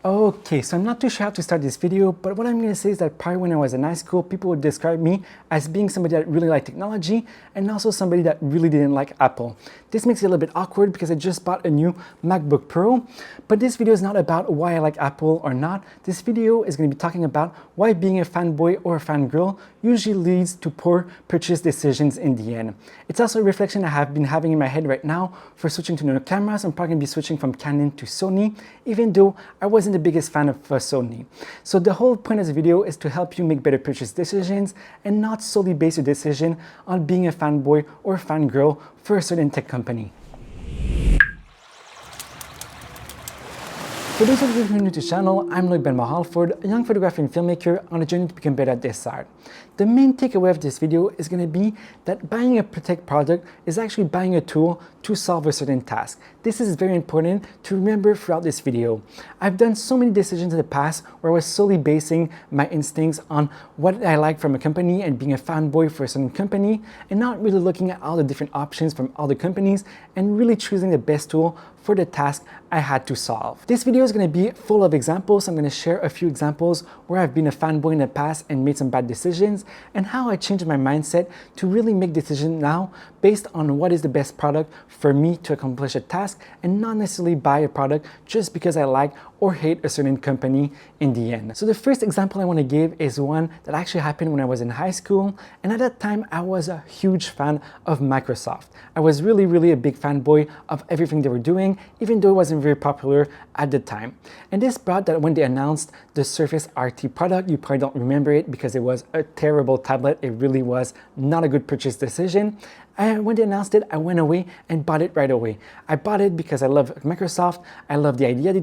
Okay, so I'm not too sure how to start this video, but what I'm going to say is that probably when I was in high school, people would describe me as being somebody that really liked technology and also somebody that really didn't like Apple. This makes it a little bit awkward because I just bought a new MacBook Pro, but this video is not about why I like Apple or not. This video is going to be talking about why being a fanboy or a fangirl usually leads to poor purchase decisions in the end. It's also a reflection I have been having in my head right now for switching to new cameras. I'm probably going to be switching from Canon to Sony, even though I wasn't the biggest fan of Sony. So the whole point of this video is to help you make better purchase decisions and not solely base your decision on being a fanboy or a fangirl for a certain tech company. For those of you who are new to the channel, I'm Bellemare-Alford, a young photographer and filmmaker on a journey to become better at this art. The main takeaway of this video is going to be that buying a tech product is actually buying a tool to solve a certain task. This is very important to remember throughout this video. I've done so many decisions in the past where I was solely basing my instincts on what I like from a company and being a fanboy for a certain company and not really looking at all the different options from all the companies and really choosing the best tool for the task I had to solve. This video is going to be full of examples. I'm going to share a few examples where I've been a fanboy in the past and made some bad decisions and how I changed my mindset to really make decisions now based on what is the best product for me to accomplish a task and not necessarily buy a product just because I like or hate a certain company in the end. So the first example I want to give is one that actually happened when I was in high school, and at that time I was a huge fan of Microsoft. I was really a big fanboy of everything they were doing, even though it wasn't very popular at the time. And this brought that when they announced the Surface RT product, you probably don't remember it because it was a terrible tablet. It really was not a good purchase decision. And when they announced it, I went away and bought it right away. I bought it because I love Microsoft, I love the idea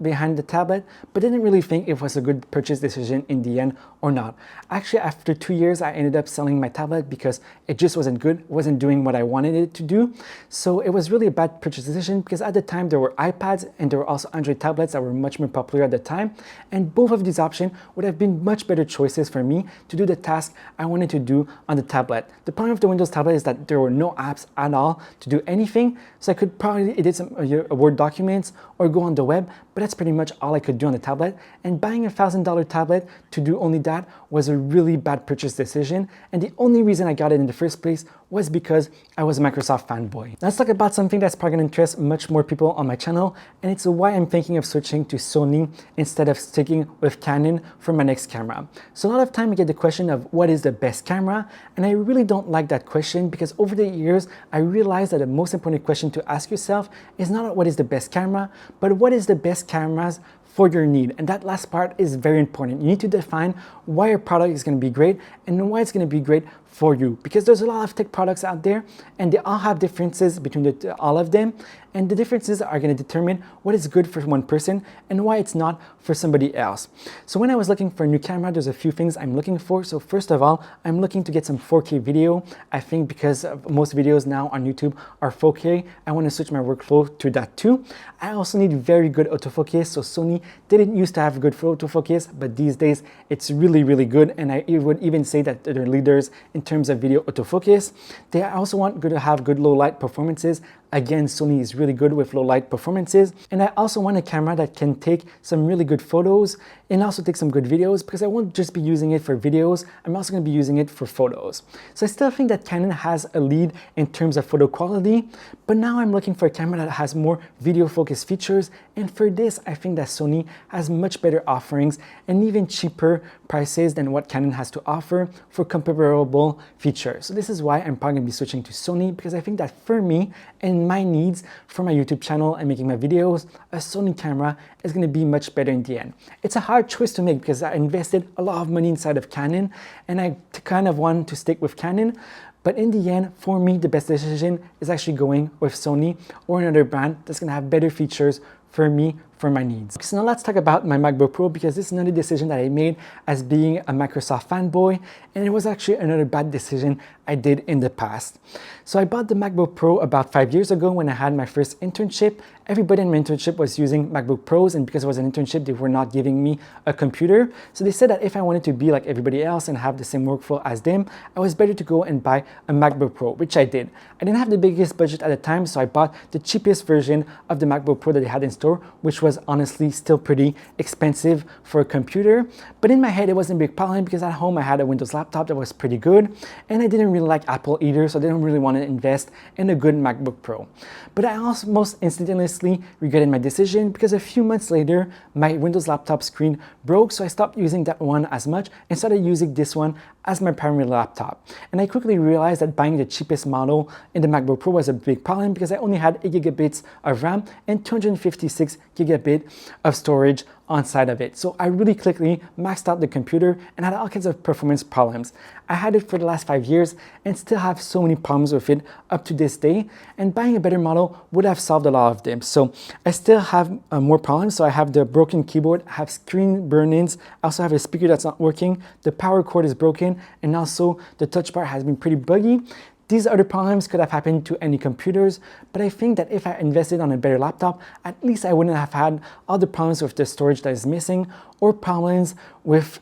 behind the tablet, but didn't really think it was a good purchase decision in the end or not. Actually, after 2 years, I ended up selling my tablet because it just wasn't good, wasn't doing what I wanted it to do. So it was really a bad purchase decision because at the time there were iPads and there were also Android tablets that were much more popular at the time. And both of these options would have been much better choices for me to do the task I wanted to do on the tablet. The problem with the Windows tablet is that there were no apps at all to do anything, so I could probably edit some Word documents or go on the web, but that's pretty much all I could do on the tablet. And buying a $1,000 tablet to do only that was a really bad purchase decision, and the only reason I got it in the first place was because I was a Microsoft fanboy. Let's talk about something that's probably going to interest much more people on my channel, and it's why I'm thinking of switching to Sony instead of sticking with Canon for my next camera. So a lot of time I get the question of what is the best camera, and I really don't like that question because over the years I realized that the most important question to ask yourself is not what is the best camera, but what is the best cameras for your need. And that last part is very important. You need to define why your product is going to be great and why it's going to be great for you, because there's a lot of tech products out there and they all have differences between all of them, and the differences are going to determine what is good for one person and why it's not for somebody else. So when I was looking for a new camera, there's a few things I'm looking for. So first of all, I'm looking to get some 4K video. I think because most videos now on YouTube are 4K, I want to switch my workflow to that too. I also need very good autofocus. So Sony didn't used to have good autofocus, but these days it's really good, and I would even say that they're leaders in terms of video autofocus. They also want to have good low light performances. Again, Sony is really good with low light performances. And I also want a camera that can take some really good photos and also take some good videos, because I won't just be using it for videos, I'm also going to be using it for photos. So I still think that Canon has a lead in terms of photo quality, but now I'm looking for a camera that has more video focused features, and for this I think that Sony has much better offerings and even cheaper prices than what Canon has to offer for comparable features. So this is why I'm probably going to be switching to Sony, because I think that for me and my needs for my YouTube channel and making my videos, a Sony camera is going to be much better in the end. It's a hard choice to make because I invested a lot of money inside of Canon and I kind of want to stick with Canon, but in the end, for me, the best decision is actually going with Sony or another brand that's going to have better features for me, for my needs. So now let's talk about my MacBook Pro, because this is another decision that I made as being a Microsoft fanboy, and it was actually another bad decision I did in the past. So I bought the MacBook Pro about 5 years ago when I had my first internship. Everybody in my internship was using MacBook Pros, and because it was an internship, they were not giving me a computer. So they said that if I wanted to be like everybody else and have the same workflow as them, I was better to go and buy a MacBook Pro, which I did. I didn't have the biggest budget at the time, so I bought the cheapest version of the MacBook Pro that they had in store, which was was honestly still pretty expensive for a computer, but in my head it wasn't a big problem because at home I had a Windows laptop that was pretty good, and I didn't really like Apple either, so I didn't really want to invest in a good MacBook Pro. But I almost instantaneously regretted my decision because a few months later my Windows laptop screen broke, so I stopped using that one as much and started using this one as my primary laptop. And I quickly realized that buying the cheapest model in the MacBook Pro was a big problem because I only had 8 gigabits of RAM and 256 gigabit of storage on side of it. So I really quickly maxed out the computer and had all kinds of performance problems. I had it for the last 5 years and still have so many problems with it up to this day, and buying a better model would have solved a lot of them. So I still have more problems. So I have the broken keyboard, I have screen burn-ins, I also have a speaker that's not working, the power cord is broken, and also the touch bar has been pretty buggy. These other problems could have happened to any computers, but I think that if I invested on a better laptop, at least I wouldn't have had all the problems with the storage that is missing, or problems with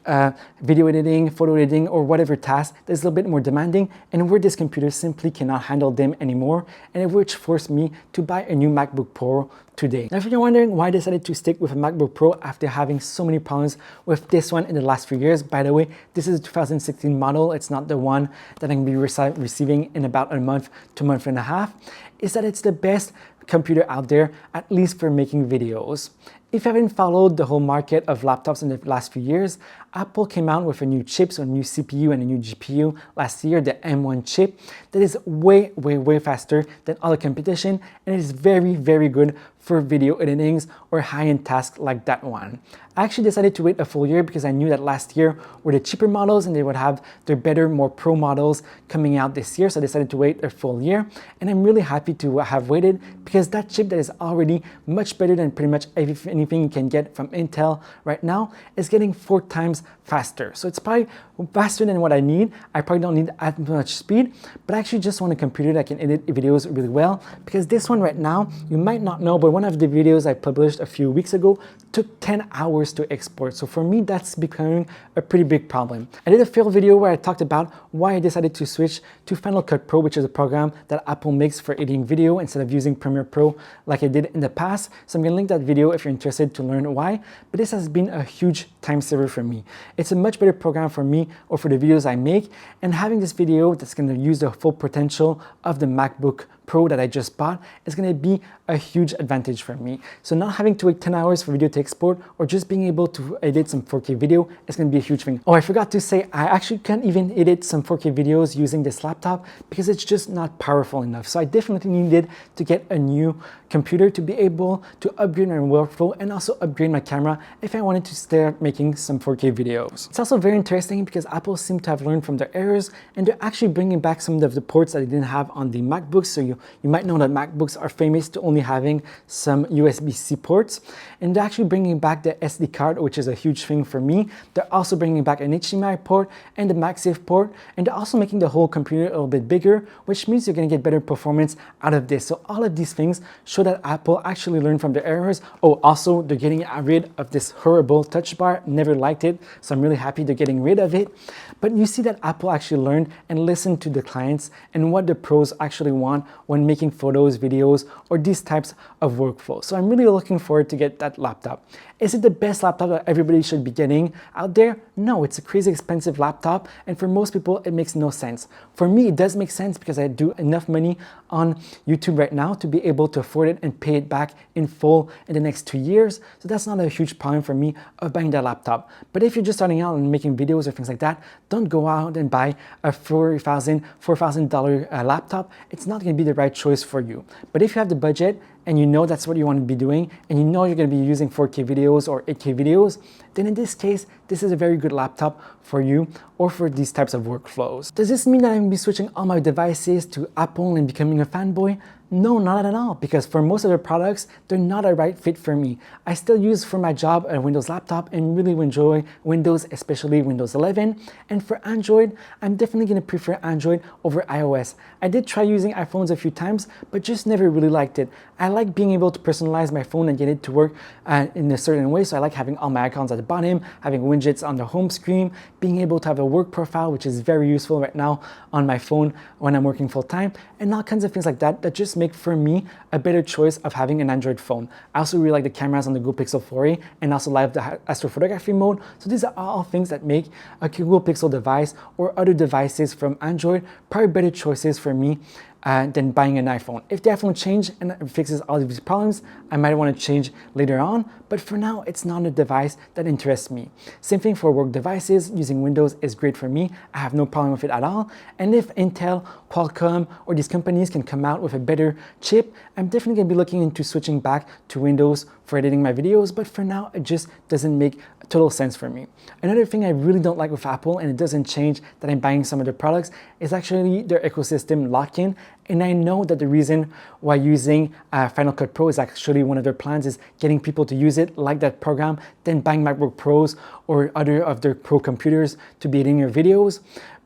video editing, photo editing, or whatever task that's a little bit more demanding, and where this computer simply cannot handle them anymore, and which forced me to buy a new MacBook Pro today. Now, if you're wondering why I decided to stick with a MacBook Pro after having so many problems with this one in the last few years, by the way, this is a 2016 model, it's not the one that I'm going to be receiving in about a month to a month and a half, is that it's the best computer out there, at least for making videos. If you haven't followed the whole market of laptops in the last few years, Apple came out with a new chip, so a new CPU and a new GPU last year, the M1 chip, that is way faster than all the competition, and it is very good for video editings or high-end tasks like that one. I actually decided to wait a full year because I knew that last year were the cheaper models and they would have their better, more pro models coming out this year, so I decided to wait a full year, and I'm really happy to have waited because that chip that is already much better than pretty much anything you can get from Intel right now is getting 4 times faster. So it's probably faster than what I need. I probably don't need as much speed, but I actually just want a computer that can edit videos really well, because this one right now, you might not know, but one of the videos I published a few weeks ago took 10 hours to export. So for me, that's becoming a pretty big problem. I did a fail video where I talked about why I decided to switch to Final Cut Pro, which is a program that Apple makes for editing video instead of using Premiere Pro like I did in the past. So I'm gonna link that video if you're interested to learn why, but this has been a huge time saver for me. It's a much better program for me or for the videos I make, and having this video that's gonna use the full potential of the MacBook Pro that I just bought is going to be a huge advantage for me. So not having to wait 10 hours for video to export or just being able to edit some 4K video is going to be a huge thing. Oh, I forgot to say, I actually can't even edit some 4K videos using this laptop because it's just not powerful enough. So I definitely needed to get a new computer to be able to upgrade my workflow and also upgrade my camera if I wanted to start making some 4K videos. It's also very interesting because Apple seemed to have learned from their errors, and they're actually bringing back some of the ports that they didn't have on the MacBooks. So you might know that MacBooks are famous to only having some USB-C ports, and they're actually bringing back the SD card, which is a huge thing for me. They're also bringing back an HDMI port and the MagSafe port, and they're also making the whole computer a little bit bigger, which means you're going to get better performance out of this. So all of these things show that Apple actually learned from their errors. Oh, also they're getting rid of this horrible touch bar. Never liked it, so I'm really happy they're getting rid of it. But you see that Apple actually learned and listened to the clients and what the pros actually want when making photos, videos, or these types of workflow. So I'm really looking forward to get that laptop. Is it the best laptop that everybody should be getting out there? No, it's a crazy expensive laptop, and for most people it makes no sense. For me, it does make sense because I do enough money on YouTube right now to be able to afford it and pay it back in full in the next 2 years. So that's not a huge problem for me of buying that laptop. But if you're just starting out and making videos or things like that, don't go out and buy a $4,000 laptop. It's not going to be the right choice for you. But if you have the budget and you know that's what you want to be doing, and you know you're going to be using 4K videos or 8K videos, then in this case, this is a very good laptop for you or for these types of workflows. Does this mean that I'm going to be switching all my devices to Apple and becoming a fanboy? No, not at all, because for most of their products, they're not a right fit for me. I still use for my job a Windows laptop and really enjoy Windows, especially Windows 11. And for Android, I'm definitely going to prefer Android over iOS. I did try using iPhones a few times, but just never really liked it. I like being able to personalize my phone and get it to work in a certain way. So I like having all my icons at the bottom, having widgets on the home screen, being able to have a work profile, which is very useful right now on my phone when I'm working full time, and all kinds of things like that that just make for me a better choice of having an Android phone. I also really like the cameras on the Google Pixel 4a and also like the astrophotography mode. So these are all things that make a Google Pixel device or other devices from Android probably better choices for me than buying an iPhone. If the iPhone changes and it fixes all of these problems, I might want to change later on, but for now, it's not a device that interests me. Same thing for work devices. Using Windows is great for me. I have no problem with it at all. And if Intel, Qualcomm, or these companies can come out with a better chip, I'm definitely going to be looking into switching back to Windows for editing my videos, but for now, it just doesn't make total sense for me. Another thing I really don't like with Apple, and it doesn't change that I'm buying some of their products, is actually their ecosystem lock-in. And I know that the reason why using Final Cut Pro is actually one of their plans is getting people to use it, like that program, then buying MacBook Pros or other of their Pro computers to be editing your videos.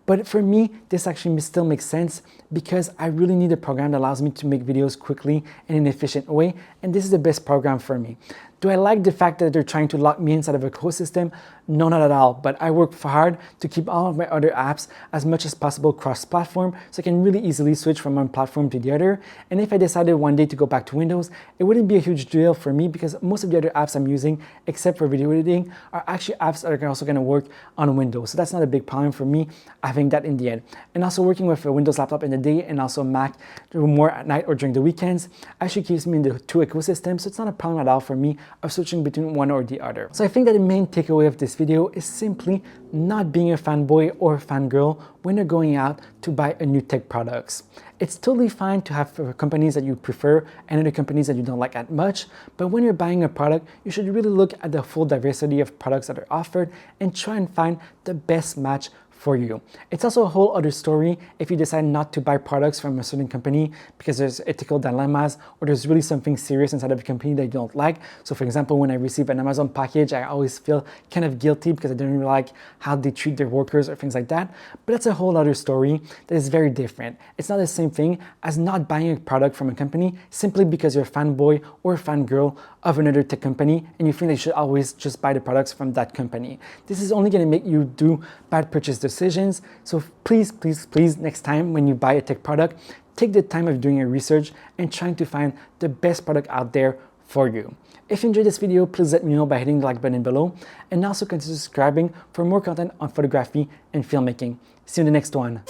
But for me, this actually still makes sense because I really need a program that allows me to make videos quickly and in an efficient way, and this is the best program for me. Do I like the fact that they're trying to lock me inside of a ecosystem? No, not at all, but I work hard to keep all of my other apps as much as possible cross-platform so I can really easily switch from one platform to the other. And if I decided one day to go back to Windows, it wouldn't be a huge deal for me because most of the other apps I'm using, except for video editing, are actually apps that are also going to work on Windows. So that's not a big problem for me having that in the end. And also working with a Windows laptop in the day and also Mac more at night or during the weekends actually keeps me in the two ecosystems, so it's not a problem at all for me of switching between one or the other. So I think that the main takeaway of this video is simply not being a fanboy or a fangirl when you're going out to buy a new tech products. It's totally fine to have companies that you prefer and other companies that you don't like that much, but when you're buying a product, you should really look at the full diversity of products that are offered and try and find the best match for you. It's also a whole other story if you decide not to buy products from a certain company because there's ethical dilemmas or there's really something serious inside of a company that you don't like. So for example, when I receive an Amazon package, I always feel kind of guilty because I don't really like how they treat their workers or things like that. But that's a whole other story that is very different. It's not the same thing as not buying a product from a company simply because you're a fanboy or a fangirl of another tech company and you think that you should always just buy the products from that company. This is only going to make you do bad purchase decisions. So please, please, please, next time when you buy a tech product, take the time of doing your research and trying to find the best product out there for you. If you enjoyed this video, please let me know by hitting the like button below and also consider subscribing for more content on photography and filmmaking. See you in the next one.